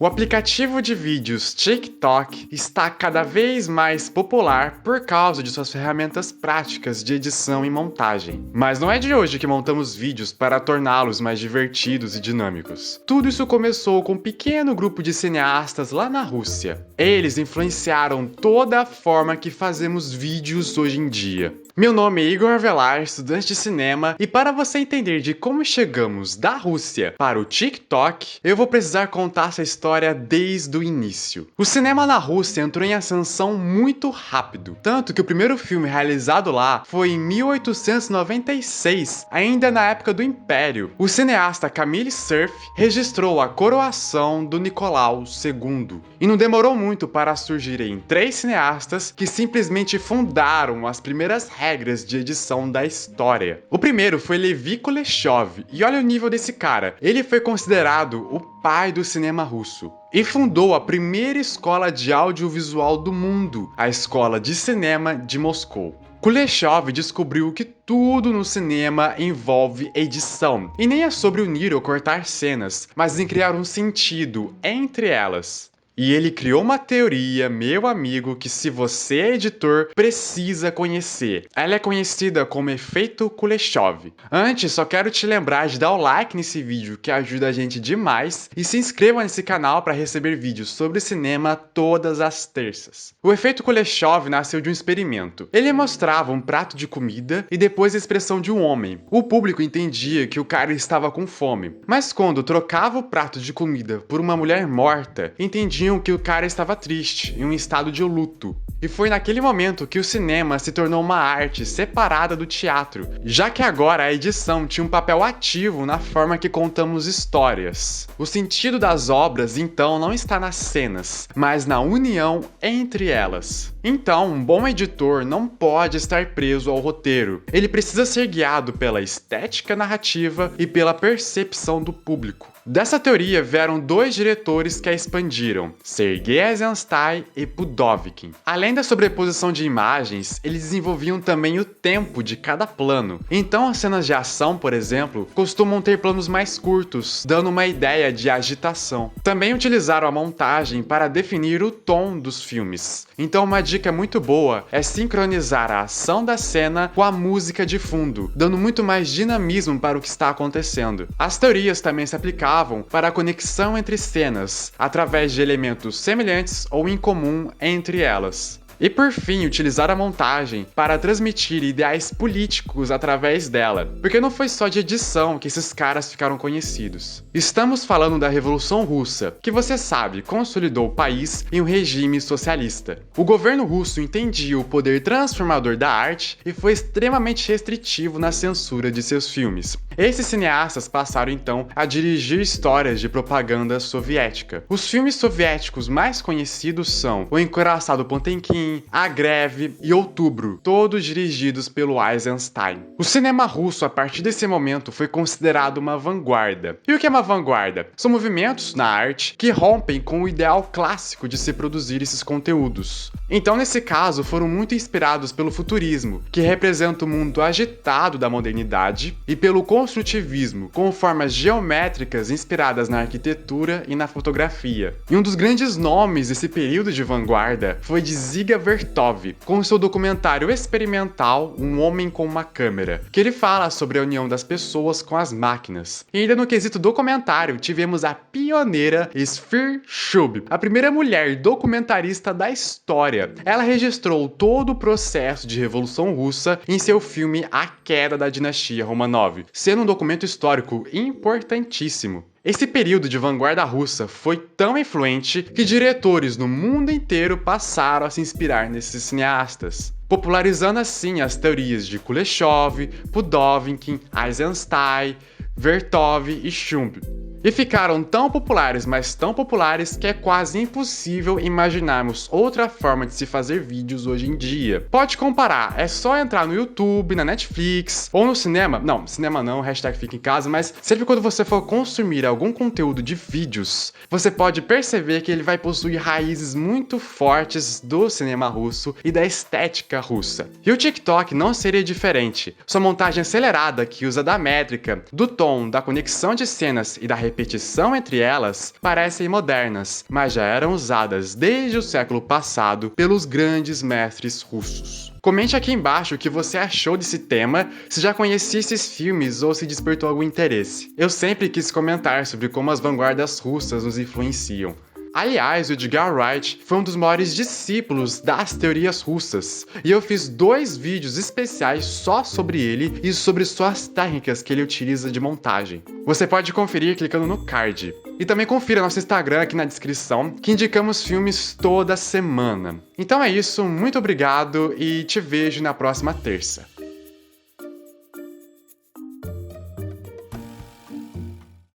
O aplicativo de vídeos TikTok está cada vez mais popular por causa de suas ferramentas práticas de edição e montagem. Mas não é de hoje que montamos vídeos para torná-los mais divertidos e dinâmicos. Tudo isso começou com um pequeno grupo de cineastas lá na Rússia. Eles influenciaram toda a forma que fazemos vídeos hoje em dia. Meu nome é Igor Avelar, estudante de cinema, e para você entender de como chegamos da Rússia para o TikTok, eu vou precisar contar essa história desde o início. O cinema na Rússia entrou em ascensão muito rápido, tanto que o primeiro filme realizado lá foi em 1896, ainda na época do Império. O cineasta Camille Cerf registrou a coroação do Nicolau II, e não demorou muito para surgirem 3 cineastas que simplesmente fundaram as primeiras regras de edição da história. O primeiro foi Levi Kuleshov, e olha o nível desse cara. Ele foi considerado o pai do cinema russo e fundou a primeira escola de audiovisual do mundo, a Escola de Cinema de Moscou. Kuleshov descobriu que tudo no cinema envolve edição, e nem é sobre unir ou cortar cenas, mas em criar um sentido entre elas. E ele criou uma teoria, meu amigo, que se você é editor, precisa conhecer. Ela é conhecida como efeito Kuleshov. Antes, só quero te lembrar de dar o like nesse vídeo, que ajuda a gente demais, e se inscreva nesse canal para receber vídeos sobre cinema todas as terças. O efeito Kuleshov nasceu de um experimento. Ele mostrava um prato de comida e depois a expressão de um homem. O público entendia que o cara estava com fome, mas quando trocava o prato de comida por uma mulher morta, entendiam que o cara estava triste, em um estado de luto. E foi naquele momento que o cinema se tornou uma arte separada do teatro, já que agora a edição tinha um papel ativo na forma que contamos histórias. O sentido das obras, então, não está nas cenas, mas na união entre elas. Então, um bom editor não pode estar preso ao roteiro. Ele precisa ser guiado pela estética narrativa e pela percepção do público. Dessa teoria vieram 2 diretores que a expandiram, Sergei Eisenstein e Pudovkin. Além da sobreposição de imagens, eles desenvolviam também o tempo de cada plano. Então as cenas de ação, por exemplo, costumam ter planos mais curtos, dando uma ideia de agitação. Também utilizaram a montagem para definir o tom dos filmes. Então uma dica muito boa é sincronizar a ação da cena com a música de fundo, dando muito mais dinamismo para o que está acontecendo. As teorias também se aplicavam para a conexão entre cenas, através de elementos semelhantes ou incomum entre elas. E por fim, utilizar a montagem para transmitir ideais políticos através dela, porque não foi só de edição que esses caras ficaram conhecidos. Estamos falando da Revolução Russa, que você sabe, consolidou o país em um regime socialista. O governo russo entendia o poder transformador da arte e foi extremamente restritivo na censura de seus filmes. Esses cineastas passaram então a dirigir histórias de propaganda soviética. Os filmes soviéticos mais conhecidos são O Encoraçado Potemkin, A Greve e Outubro, todos dirigidos pelo Eisenstein. O cinema russo, a partir desse momento, foi considerado uma vanguarda. E o que é uma vanguarda? São movimentos na arte que rompem com o ideal clássico de se produzir esses conteúdos. Então, nesse caso, foram muito inspirados pelo futurismo, que representa o mundo agitado da modernidade, e pelo construtivismo, com formas geométricas inspiradas na arquitetura e na fotografia. E um dos grandes nomes desse período de vanguarda foi de Dziga Vertov, com seu documentário experimental Um Homem com uma Câmera, que ele fala sobre a união das pessoas com as máquinas. E ainda no quesito documentário, tivemos a pioneira Sfir Shub, a primeira mulher documentarista da história. Ela registrou todo o processo de Revolução Russa em seu filme A Queda da Dinastia Romanov, sendo um documento histórico importantíssimo. Esse período de vanguarda russa foi tão influente que diretores no mundo inteiro passaram a se inspirar nesses cineastas, popularizando assim as teorias de Kuleshov, Pudovkin, Eisenstein, Vertov e Shub. E ficaram tão populares, mas tão populares, que é quase impossível imaginarmos outra forma de se fazer vídeos hoje em dia. Pode comparar, é só entrar no YouTube, na Netflix ou no cinema. Não, cinema não, hashtag fica em casa, mas sempre quando você for consumir algum conteúdo de vídeos, você pode perceber que ele vai possuir raízes muito fortes do cinema russo e da estética russa. E o TikTok não seria diferente. Sua montagem acelerada, que usa da métrica, do tom, da conexão de cenas e da repetição entre elas parecem modernas, mas já eram usadas desde o século passado pelos grandes mestres russos. Comente aqui embaixo o que você achou desse tema, se já conhecia esses filmes ou se despertou algum interesse. Eu sempre quis comentar sobre como as vanguardas russas nos influenciam. Aliás, o Edgar Wright foi um dos maiores discípulos das teorias russas, e eu fiz 2 vídeos especiais só sobre ele e sobre suas técnicas que ele utiliza de montagem. Você pode conferir clicando no card. E também confira nosso Instagram aqui na descrição, que indicamos filmes toda semana. Então é isso, muito obrigado e te vejo na próxima terça.